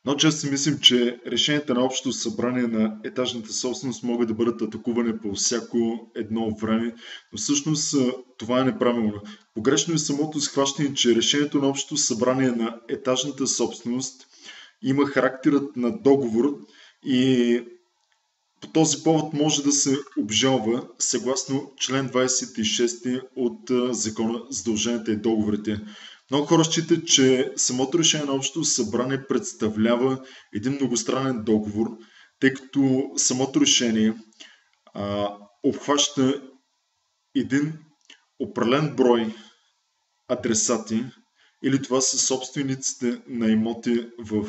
Много често си мислим, че решенията на общото събрание на етажната собственост могат да бъдат атакувани по всяко едно време, но всъщност това е неправилно. Погрешно е самото схващане, че решението на общото събрание на етажната собственост има характерът на договор и по този повод може да се обжалва съгласно член 26 от Закона за задълженията и договорите. Много хора считат, че самото решение на общото събрание представлява един многостранен договор, тъй като самото решение обхваща един определен брой адресати, или това са собствениците на имоти в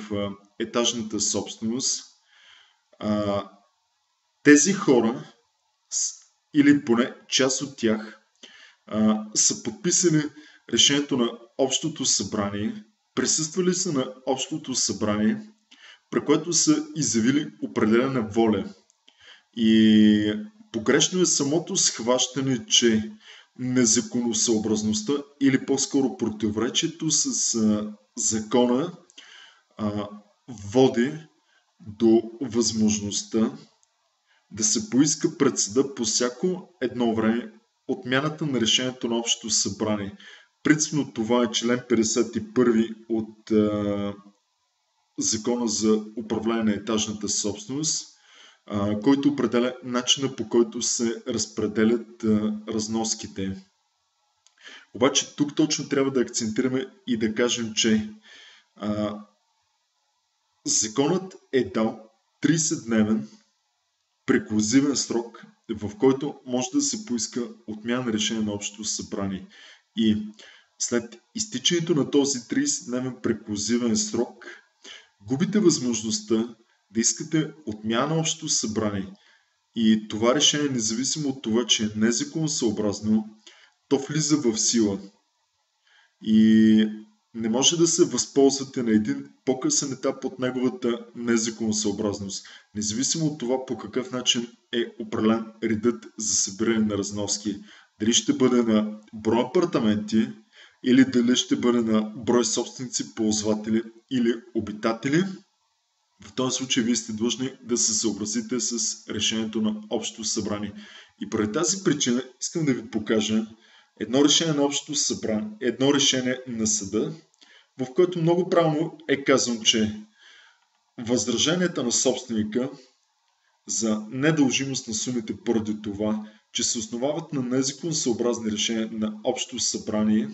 етажната собственост. Тези хора, или поне част от тях, са подписали решението на общото събрание, присъствали са на общото събрание, при което са изявили определена воля. И погрешно е самото схващане, че незаконосъобразността или по-скоро противоречието с закона води до възможността да се поиска пред съда по всяко едно време отмяната на решението на общото събрание. Принципно това е член 51 от Закона за управление на етажната собственост, който определя начина, по който се разпределят разноските. Обаче тук точно трябва да акцентираме и да кажем, че законът е дал 30-дневен преклузивен срок, в който може да се поиска отмяна на решение на общото събрание. И след изтичането на този 30-дневен преклузивен срок, губите възможността да искате отмяна на общото събрание. И това решение, независимо от това, че е незаконосъобразно, то влиза в сила. И не може да се възползвате на един по-късен етап от неговата незаконосъобразност, независимо от това по какъв начин е определен редът за събиране на разноски. Дали ще бъде на брой апартаменти, или дали ще бъде на брой собственици, ползватели или обитатели. В този случай вие сте длъжни да се съобразите с решението на общото събрание. И поради тази причина искам да ви покажа едно решение на общото събрание, едно решение на съда, в което много правилно е казано, че възраженията на собственика за недължимост на сумите поради това, че се основават на незаконосъобразни решения на общото събрание,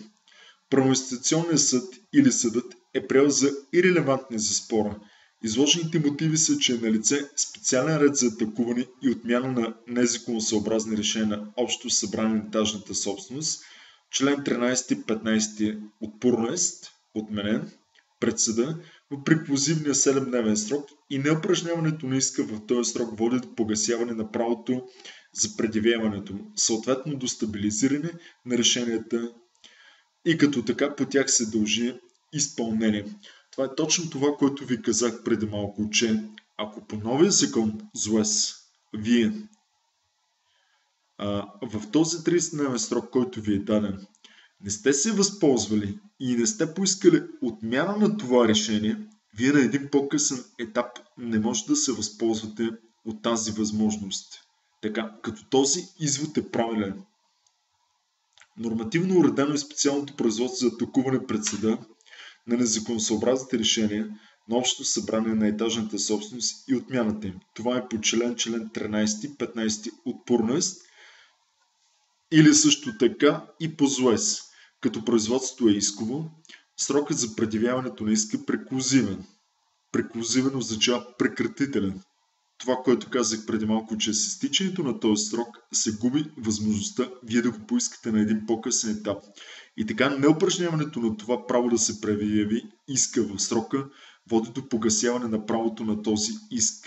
правоинституционният съд или съдът е приел за ирелевантни за спора. Изложените мотиви са, че е налице специален ред за атакуване и отмяна на незаконосъобразни решения на общото събрание на етажната собственост, член 13-15 от ПУРНЕСТ, отменен пред съда в преклузивния 7-дневен срок и неупражняването на иска в този срок води до погасяване на правото за предявяването му, съответно до стабилизиране на решенията и като така по тях се дължи изпълнение. Това е точно това, което ви казах преди малко, че ако по новия закон ЗУЕС вие в този 30-дневен срок, който ви е даден, не сте се възползвали и не сте поискали отмяна на това решение, вие на един по-късен етап не можете да се възползвате от тази възможност. Така, като този извод е правилен. Нормативно уредено е специалното производство за атакуване пред съда на незаконосъобразните решения на общото събрание на етажната собственост и отмяната им. Това е по член 13-15 от ПУРНЕСТ или също така и по ЗУЕС. Като производството е исково, срокът за предявяването на иска е преклузивен. Преклузивен означава прекратителен. Това, което казах преди малко, че с изтичането на този срок се губи възможността вие да го поискате на един по-късен етап. И така неупражняването на това право да се предяви иска в срока води до погасяване на правото на този иск.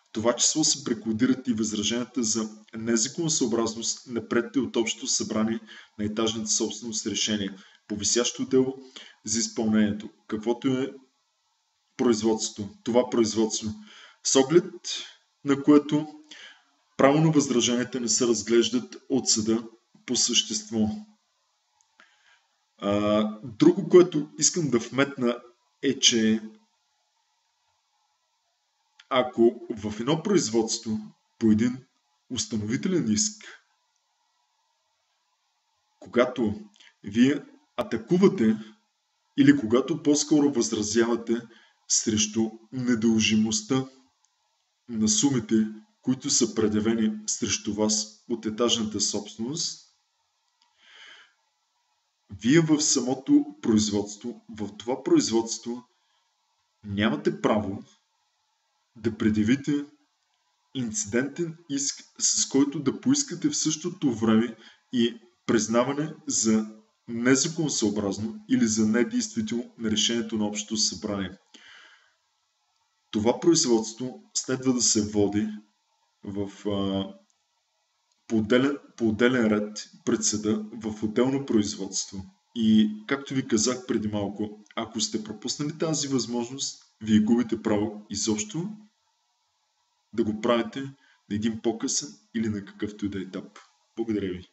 В това число се преклудират и възраженията за незаконосъобразност на приетите от общото събрание на етажната собственост решение по висящо дело за изпълнението, каквото е производството. Това производство, с оглед на което право на възраженията не се разглеждат от съда по същество. Друго, което искам да вметна е, че ако в едно производство по един установителен иск, когато вие атакувате или когато по-скоро възразявате срещу недължимостта на сумите, които са предявени срещу вас от етажната собственост, вие в самото производство, в това производство нямате право да предявите инцидентен иск, с който да поискате в същото време и признаване за незаконосъобразно или за недействително на решението на общото събрание. Това производство следва да се води по отделен ред пред съда в отделно производство. И както ви казах преди малко, ако сте пропуснали тази възможност, вие губите право изобщо да го правите на един по-късен или на какъвто и да е етап. Благодаря ви.